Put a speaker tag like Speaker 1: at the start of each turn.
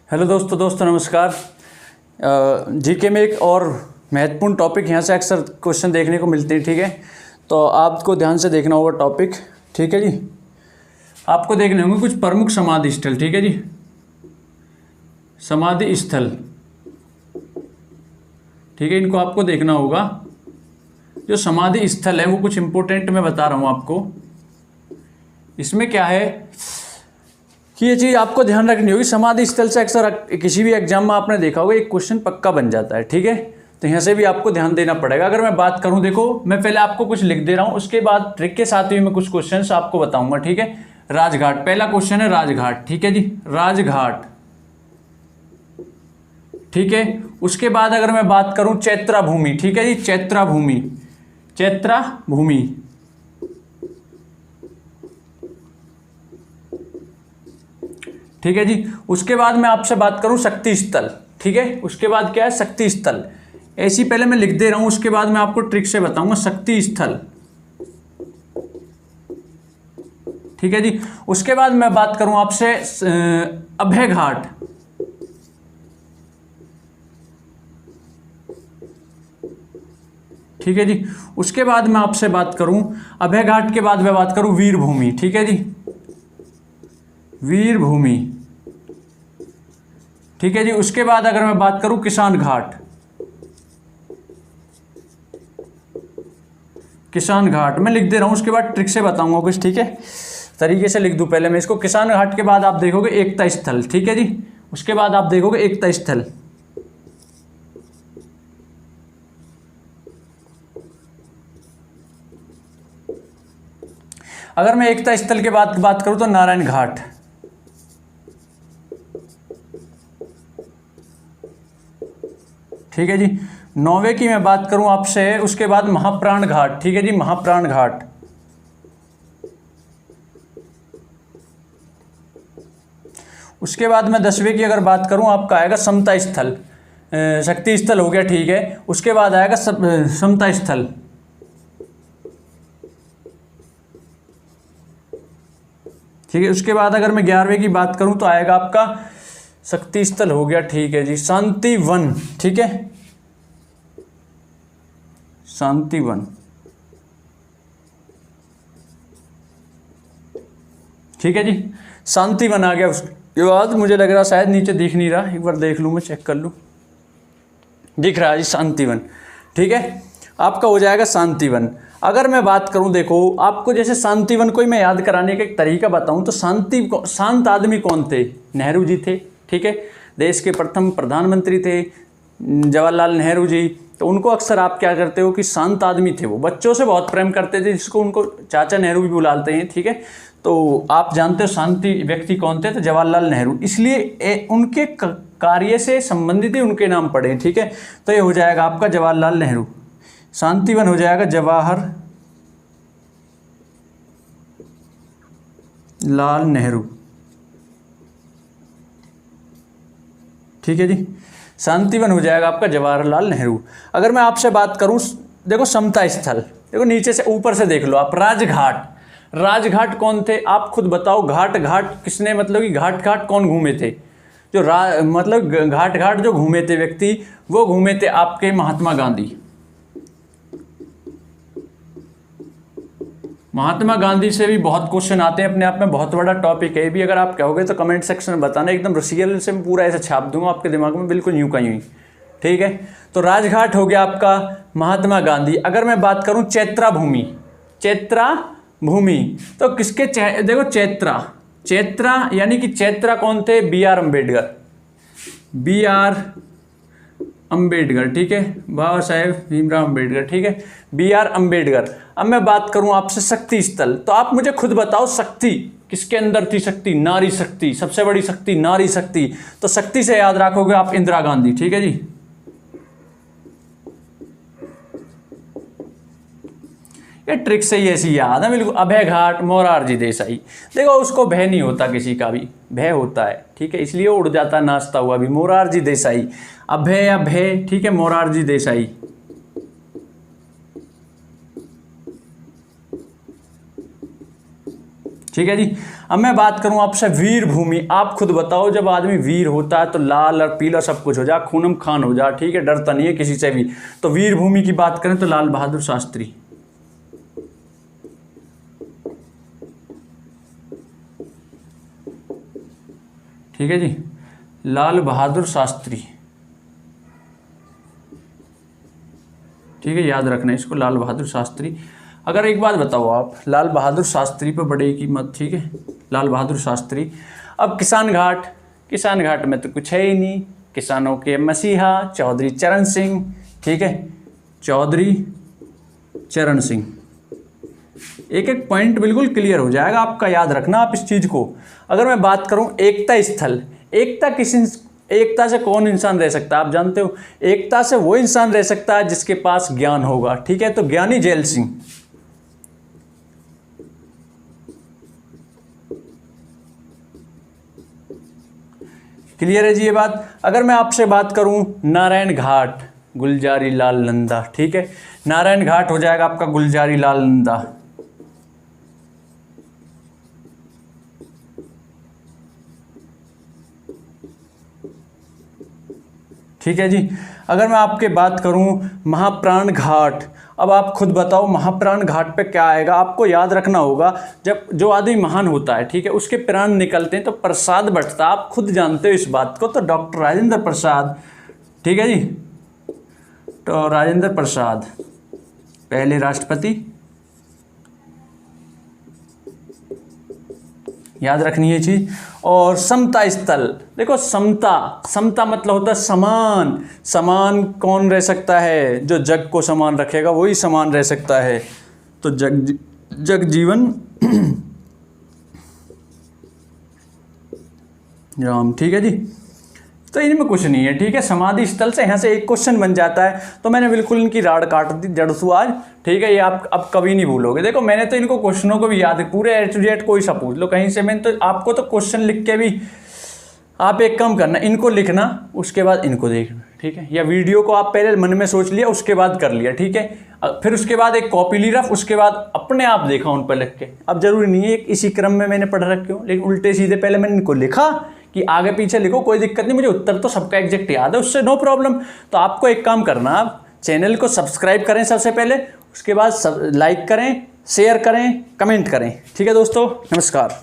Speaker 1: Hello दोस्तों नमस्कार। GK में एक और महत्वपूर्ण टॉपिक यहाँ से अक्सर क्वेश्चन देखने को मिलते हैं, ठीक है। तो आपको ध्यान से देखना होगा टॉपिक, ठीक है जी। आपको देखने होंगे कुछ प्रमुख समाधि स्थल, ठीक है जी। समाधि स्थल, ठीक है, इनको आपको देखना होगा। जो समाधि स्थल है वो कुछ इंपॉर्टेंट मैं बता रहा हूँ आपको। इसमें क्या है कि ये चीज़ आपको ध्यान रखनी होगी। समाधि स्थल से अक्सर किसी भी एग्जाम में आपने देखा होगा एक क्वेश्चन पक्का बन जाता है, ठीक है। तो यहाँ से भी आपको ध्यान देना पड़ेगा। अगर मैं बात करूँ, देखो मैं पहले आपको कुछ लिख दे रहा हूँ, उसके बाद ट्रिक के साथ ही मैं कुछ क्वेश्चन आपको बताऊंगा, ठीक है। राजघाट, पहला क्वेश्चन है राजघाट, ठीक है जी, राजघाट, ठीक है। उसके बाद अगर मैं बात करूँ चैत्रा भूमि, ठीक है जी, चैत्रा भूमि, चैत्रा भूमि, ठीक है जी। उसके बाद मैं आपसे बात करूं शक्ति स्थल, ठीक है। उसके बाद क्या है, शक्ति स्थल। ऐसी पहले मैं लिख दे रहा हूं, उसके बाद मैं आपको ट्रिक से बताऊंगा शक्ति स्थल, ठीक है जी। उसके बाद मैं बात करूं आपसे अभय घाट, ठीक है जी। उसके बाद मैं आपसे बात करूं अभय घाट के बाद मैं बात करूं वीर भूमि, ठीक है जी, वीर भूमि, ठीक है जी। उसके बाद अगर मैं बात करूं किसान घाट, किसान घाट मैं लिख दे रहा हूं, उसके बाद ट्रिक से बताऊंगा कुछ, ठीक है। तरीके से लिख दूं पहले मैं इसको। किसान घाट के बाद आप देखोगे एकता स्थल, ठीक है जी। उसके बाद आप देखोगे एकता स्थल, अगर मैं एकता स्थल के बाद बात करूं तो नारायण घाट, ठीक है जी। 9वें की मैं बात करूं आपसे, उसके बाद महाप्राण घाट, ठीक है जी, महाप्राण घाट। उसके बाद मैं 10वें की अगर बात करूं, आपका आएगा समता स्थल, शक्ति स्थल हो गया, ठीक है। उसके बाद आएगा समता स्थल, ठीक है। उसके बाद अगर मैं 11वें की बात करूं तो आएगा आपका शक्ति स्थल हो गया, ठीक है जी, शांति वन, ठीक है, शांति वन, ठीक है जी, शांति वन आ गया। उसके बाद मुझे लग रहा शायद नीचे दिख नहीं रहा, एक बार देख लूँ, मैं चेक कर लूँ, दिख रहा है जी शांति वन, ठीक है। आपका हो जाएगा शांति वन। अगर मैं बात करूं, देखो आपको जैसे शांति वन को ही मैं याद कराने का एक तरीका बताऊं तो शांत आदमी कौन थे, नेहरू जी थे, ठीक है। देश के प्रथम प्रधानमंत्री थे जवाहरलाल नेहरू जी। तो उनको अक्सर आप क्या करते हो कि शांत आदमी थे, वो बच्चों से बहुत प्रेम करते थे, जिसको उनको चाचा नेहरू भी बुलाते हैं, ठीक है। तो आप जानते हो शांति व्यक्ति कौन थे, तो जवाहरलाल नेहरू, इसलिए उनके कार्य से संबंधित ही उनके नाम पड़े, ठीक है। तो ये हो जाएगा आपका जवाहरलाल नेहरू, शांति वन हो जाएगा जवाहर लाल नेहरू, ठीक है जी, शांति वन हो जाएगा आपका जवाहरलाल नेहरू। अगर मैं आपसे बात करूं, देखो समता स्थल, देखो नीचे से ऊपर से देख लो आप, राजघाट, राजघाट कौन थे आप खुद बताओ। घाट घाट किसने, मतलब कि घाट घाट कौन घूमे थे, जो मतलब घाट घाट जो घूमे थे व्यक्ति, वो घूमे थे आपके महात्मा गांधी। महात्मा गांधी से भी बहुत क्वेश्चन आते हैं, अपने आप में बहुत बड़ा टॉपिक है भी। अगर आप कहोगे तो कमेंट सेक्शन में बताना, एकदम रसियल से पूरा ऐसे छाप दूंगा आपके दिमाग में, बिल्कुल यूं का यूं ही, ठीक है। तो राजघाट हो गया आपका महात्मा गांधी। अगर मैं बात करूं चैत्रा भूमि, चैत्रा भूमि, तो किसके देखो चैत्रा, चैत्रा यानी कि चैत्रा कौन थे, B R Ambedkar, B R Ambedkar, ठीक है, बाबा साहेब भीमराव अम्बेडकर, ठीक है, बी आर अम्बेडकर। अब मैं बात करूं आपसे शक्ति स्थल, तो आप मुझे खुद बताओ शक्ति किसके अंदर थी, शक्ति, नारी शक्ति, सबसे बड़ी शक्ति नारी शक्ति। तो शक्ति से याद रखोगे आप इंदिरा गांधी, ठीक है जी। ये ट्रिक से ही ऐसी याद है बिल्कुल। अभय घाट, मोरारजी देसाई, देखो उसको भय नहीं होता, किसी का भी भय होता है, ठीक है, इसलिए उड़ जाता नाचता हुआ भी, मोरारजी देसाई, अभय या भय, ठीक है, मोरारजी देसाई, ठीक है जी। अब मैं बात करूं आपसे वीर भूमि। आप खुद बताओ, जब आदमी वीर होता है तो लाल और पीला सब कुछ हो जाए, खूनम खान हो जाए, ठीक है, डरता नहीं है किसी से भी। तो वीर भूमि की बात करें तो लाल बहादुर शास्त्री। ठीक है जी, लाल बहादुर शास्त्री। ठीक है, याद रखना इसको, लाल बहादुर शास्त्री। अगर एक बात बताओ आप, लाल बहादुर शास्त्री पे बड़े की मत, ठीक है, लाल बहादुर शास्त्री। अब किसान घाट, किसान घाट में तो कुछ है ही नहीं, किसानों के मसीहा चौधरी चरण सिंह। ठीक है, चौधरी चरण सिंह। एक एक पॉइंट बिल्कुल क्लियर हो जाएगा आपका, याद रखना आप इस चीज़ को। अगर मैं बात करूं एकता स्थल, एकता से कौन इंसान रह सकता है आप जानते हो? एकता से वो इंसान रह सकता है जिसके पास ज्ञान होगा। ठीक है, तो ज्ञानी जैल सिंह। क्लियर है जी ये बात। अगर मैं आपसे बात करूं नारायण घाट, गुलजारी लाल नंदा। ठीक है, नारायण घाट हो जाएगा आपका गुलजारी लाल नंदा। ठीक है जी। अगर मैं आपके बात करूं महाप्राण घाट, अब आप खुद बताओ महाप्राण घाट पे क्या आएगा? आपको याद रखना होगा, जब जो आदमी महान होता है, ठीक है, उसके प्राण निकलते हैं तो प्रसाद बंटता, आप खुद जानते हो इस बात को। तो डॉक्टर राजेंद्र प्रसाद। ठीक है जी, तो राजेंद्र प्रसाद पहले राष्ट्रपति, याद रखनी है चीज। और समता स्थल, देखो समता, समता मतलब होता है समान। समान कौन रह सकता है? जो जग को समान रखेगा वही समान रह सकता है। तो जगजीवन राम। ठीक है जी, तो इनमें कुछ नहीं है। ठीक है, समाधि स्थल से यहाँ से एक क्वेश्चन बन जाता है। तो मैंने बिल्कुल इनकी राड काट दी जड़सू आज। ठीक है, ये आप अब कभी नहीं भूलोगे। देखो मैंने तो इनको क्वेश्चनों को भी याद है पूरे, A to Z कोई सा पूछ लो कहीं से। मैंने तो आपको तो क्वेश्चन लिख के भी, आप एक काम करना, इनको लिखना उसके बाद इनको देखना। ठीक है, या वीडियो को आप पहले मन में सोच लिया उसके बाद कर लिया। ठीक है, फिर उसके बाद एक कॉपी ली रफ, उसके बाद अपने आप देखा उन पर लिख के। अब जरूरी नहीं है इसी क्रम में मैंने पढ़ रखे हो, लेकिन उल्टे सीधे पहले मैंने इनको लिखा कि आगे पीछे लिखो, कोई दिक्कत नहीं, मुझे उत्तर तो सबका एग्जैक्ट याद है, उससे नो प्रॉब्लम। तो आपको एक काम करना, आप चैनल को सब्सक्राइब करें सबसे पहले, उसके बाद लाइक करें, शेयर करें, कमेंट करें। ठीक है दोस्तों, नमस्कार।